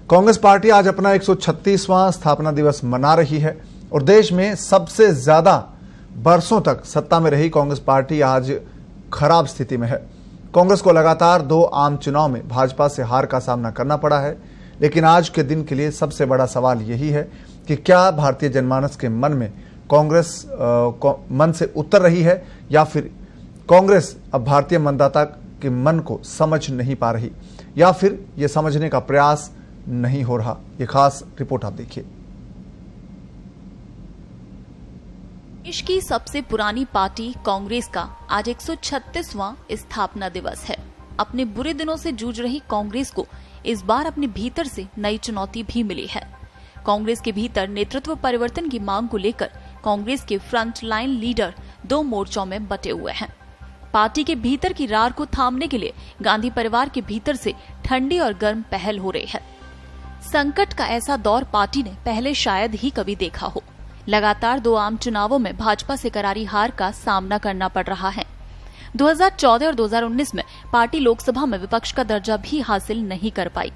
Congress party आज अपना 136वां स्थापना दिवस मना रही है और देश में सबसे ज्यादा बरसों तक सत्ता में रही कांग्रेस पार्टी आज खराब स्थिति में है। कांग्रेस को लगातार 2 आम चुनाव में भाजपा से हार का सामना करना पड़ा है, लेकिन आज के दिन के लिए सबसे बड़ा सवाल यही है कि क्या भारतीय जनमानस के मन में कांग्रेस मन से उतर रही है या फिर कांग्रेस अब भारतीय मतदाता के मन को समझ नहीं पा रही या फिर यह समझने का प्रयास नहीं हो रहा। ये खास रिपोर्ट आप देखिए। देश की सबसे पुरानी पार्टी कांग्रेस का आज 136वां स्थापना दिवस है। अपने बुरे दिनों से जूझ रही कांग्रेस को इस बार अपने भीतर से नई चुनौती भी मिली है। कांग्रेस के भीतर नेतृत्व परिवर्तन की मांग को लेकर कांग्रेस के फ्रंट लाइन लीडर 2 मोर्चों में बटे हुए हैं। पार्टी के भीतर की रार को थामने के लिए गांधी परिवार के भीतर से ठंडी और गर्म पहल हो रही है। संकट का ऐसा दौर पार्टी ने पहले शायद ही कभी देखा हो। लगातार 2 आम चुनावों में भाजपा से करारी हार का सामना करना पड़ रहा है। 2014 और 2019 में पार्टी लोकसभा में विपक्ष का दर्जा भी हासिल नहीं कर पाई।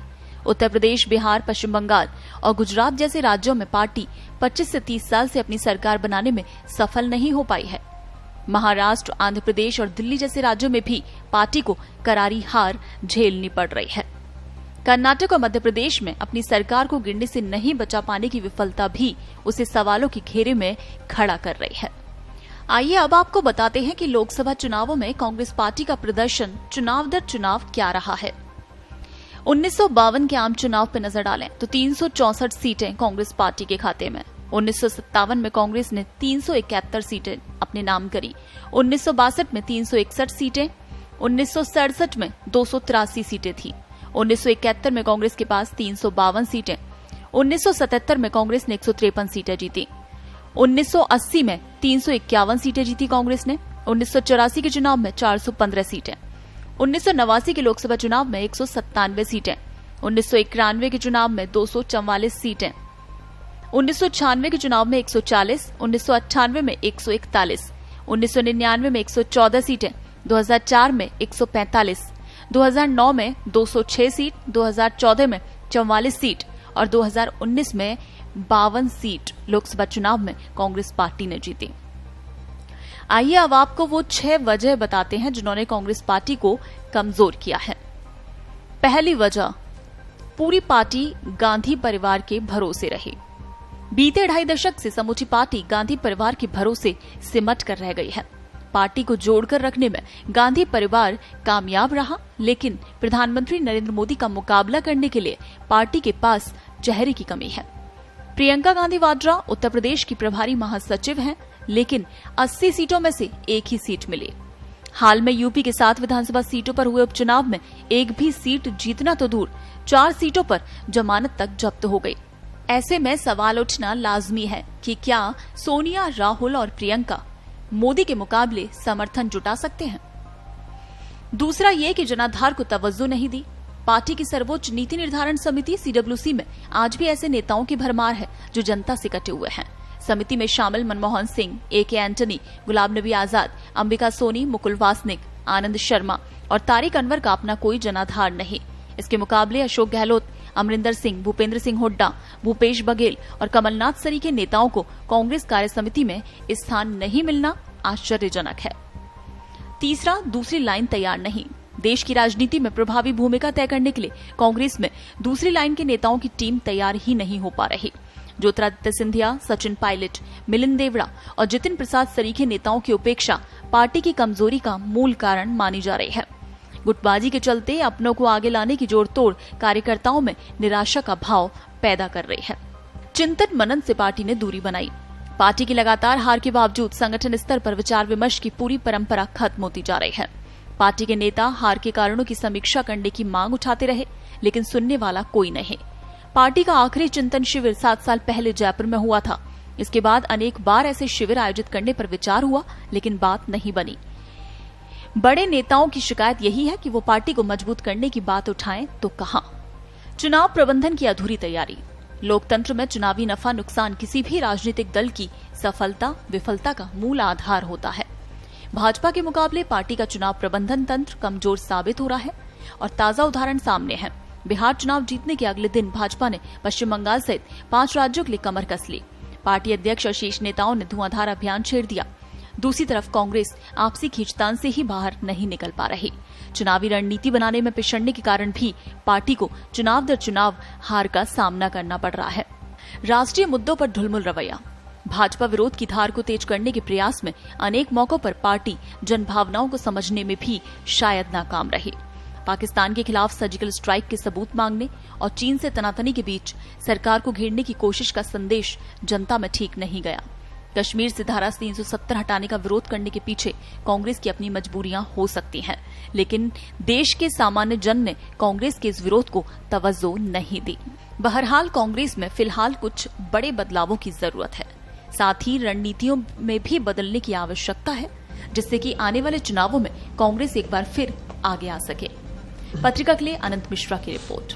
उत्तर प्रदेश, बिहार, पश्चिम बंगाल और गुजरात जैसे राज्यों में पार्टी 25 से 30 साल से अपनी सरकार बनाने में सफल नहीं हो पाई है। महाराष्ट्र, आंध्र प्रदेश और दिल्ली जैसे राज्यों में भी पार्टी को करारी हार झेलनी पड़ रही है। कर्नाटक और मध्य प्रदेश में अपनी सरकार को गिरने से नहीं बचा पाने की विफलता भी उसे सवालों के घेरे में खड़ा कर रही है। आइए अब आपको बताते हैं कि लोकसभा चुनावों में कांग्रेस पार्टी का प्रदर्शन चुनाव दर चुनाव क्या रहा है। 1952 के आम चुनाव पर नजर डालें तो 364 सीटें कांग्रेस पार्टी के खाते में। 1957 में कांग्रेस ने 371 सीटें अपने नाम करी। 1962 में 361 सीटें, 1967 में 283 सीटें थी। 1971 में कांग्रेस के पास 352 सीटें। 1977 में कांग्रेस ने 153 सीटें जीती। 1980 में 351 सीटें जीती कांग्रेस ने। 1984 के चुनाव में 415 सीटें। 1989 के लोकसभा चुनाव में 197 सीटें। 1991 के चुनाव में 244 सीटें। 1996 के चुनाव में 140, 1998 में 141, 1999 में 114 सीटें, 2004 में 145, 2009 में 206 सीट, 2014 में 44 सीट और 2019 में 52 सीट लोकसभा चुनाव में कांग्रेस पार्टी ने जीती। आइए अब आपको वो 6 वजह बताते हैं जिन्होंने कांग्रेस पार्टी को कमजोर किया है। पहली वजह, पूरी पार्टी गांधी परिवार के भरोसे रही। बीते 2.5 दशक से समूची पार्टी गांधी परिवार के भरोसे सिमट कर रह गई है। पार्टी को जोड़कर रखने में गांधी परिवार कामयाब रहा, लेकिन प्रधानमंत्री नरेंद्र मोदी का मुकाबला करने के लिए पार्टी के पास चेहरे की कमी है। प्रियंका गांधी वाड्रा उत्तर प्रदेश की प्रभारी महासचिव हैं, लेकिन 80 सीटों में से 1 ही सीट मिली। हाल में यूपी के 7 विधानसभा सीटों पर हुए उपचुनाव में एक भी सीट जीतना तो दूर, 4 सीटों पर जमानत तक जब्त हो गई। ऐसे में सवाल उठना लाजमी है कि क्या सोनिया, राहुल और प्रियंका मोदी के मुकाबले समर्थन जुटा सकते हैं। दूसरा ये कि जनाधार को तवज्जो नहीं दी। पार्टी की सर्वोच्च नीति निर्धारण समिति CWC में आज भी ऐसे नेताओं की भरमार है जो जनता से कटे हुए हैं। समिति में शामिल मनमोहन सिंह, AK एंटनी, गुलाम नबी आजाद, अंबिका सोनी, मुकुल वासनिक, आनंद शर्मा और तारिक अनवर का अपना कोई जनाधार नहीं। इसके मुकाबले अशोक गहलोत, अमरिंदर सिंह, भूपेंद्र सिंह हुड्डा, भूपेश बघेल और कमलनाथ सरी के नेताओं को कांग्रेस कार्य समिति में स्थान नहीं मिलना आश्चर्यजनक है। तीसरा, दूसरी लाइन तैयार नहीं। देश की राजनीति में प्रभावी भूमिका तय करने के लिए कांग्रेस में दूसरी लाइन के नेताओं की टीम तैयार ही नहीं हो पा रही। ज्योतिरादित्य सिंधिया, सचिन पायलट, मिलिंद देवड़ा और जितिन प्रसाद सरीखे नेताओं की उपेक्षा पार्टी की कमजोरी का मूल कारण मानी जा रही है। गुटबाजी के चलते अपनों को आगे लाने की जोड़तोड़ कार्यकर्ताओं में निराशा का भाव पैदा कर रही है। चिंतन मनन से पार्टी ने दूरी बनाई। पार्टी की लगातार हार के बावजूद संगठन स्तर पर विचार विमर्श की पूरी परंपरा खत्म होती जा रही है। पार्टी के नेता हार के कारणों की समीक्षा करने की मांग उठाते रहे, लेकिन सुनने वाला कोई नहीं। पार्टी का आखिरी चिंतन शिविर 7 साल पहले जयपुर में हुआ था। इसके बाद अनेक बार ऐसे शिविर आयोजित करने पर विचार हुआ, लेकिन बात नहीं बनी। बड़े नेताओं की शिकायत यही है कि वो पार्टी को मजबूत करने की बात उठाएं तो कहां। चुनाव प्रबंधन की अधूरी तैयारी। लोकतंत्र में चुनावी नफा नुकसान किसी भी राजनीतिक दल की सफलता विफलता का मूल आधार होता है। भाजपा के मुकाबले पार्टी का चुनाव प्रबंधन तंत्र कमजोर साबित हो रहा है और ताजा उदाहरण सामने है। बिहार चुनाव जीतने के अगले दिन भाजपा ने पश्चिम बंगाल सहित 5 राज्यों के लिए कमर कस ली। पार्टी अध्यक्ष और शीर्ष नेताओं ने धुआंधार अभियान छेड़ दिया। दूसरी तरफ कांग्रेस आपसी खींचतान से ही बाहर नहीं निकल पा रही। चुनावी रणनीति बनाने में पिछड़ने के कारण भी पार्टी को चुनाव दर चुनाव हार का सामना करना पड़ रहा है। राष्ट्रीय मुद्दों पर ढुलमुल रवैया। भाजपा विरोध की धार को तेज करने के प्रयास में अनेक मौकों पर पार्टी जनभावनाओं को समझने में भी शायद नाकाम रही। पाकिस्तान के खिलाफ सर्जिकल स्ट्राइक के सबूत मांगने और चीन से तनातनी के बीच सरकार को घेरने की कोशिश का संदेश जनता में ठीक नहीं गया। कश्मीर से धारा 370 हटाने का विरोध करने के पीछे कांग्रेस की अपनी मजबूरियां हो सकती हैं, लेकिन देश के सामान्य जन ने कांग्रेस के इस विरोध को तवज्जो नहीं दी। बहरहाल कांग्रेस में फिलहाल कुछ बड़े बदलावों की जरूरत है। साथ ही रणनीतियों में भी बदलने की आवश्यकता है, जिससे कि आने वाले चुनावों में कांग्रेस एक बार फिर आगे आ सके। पत्रिका के लिए अनंत मिश्रा की रिपोर्ट।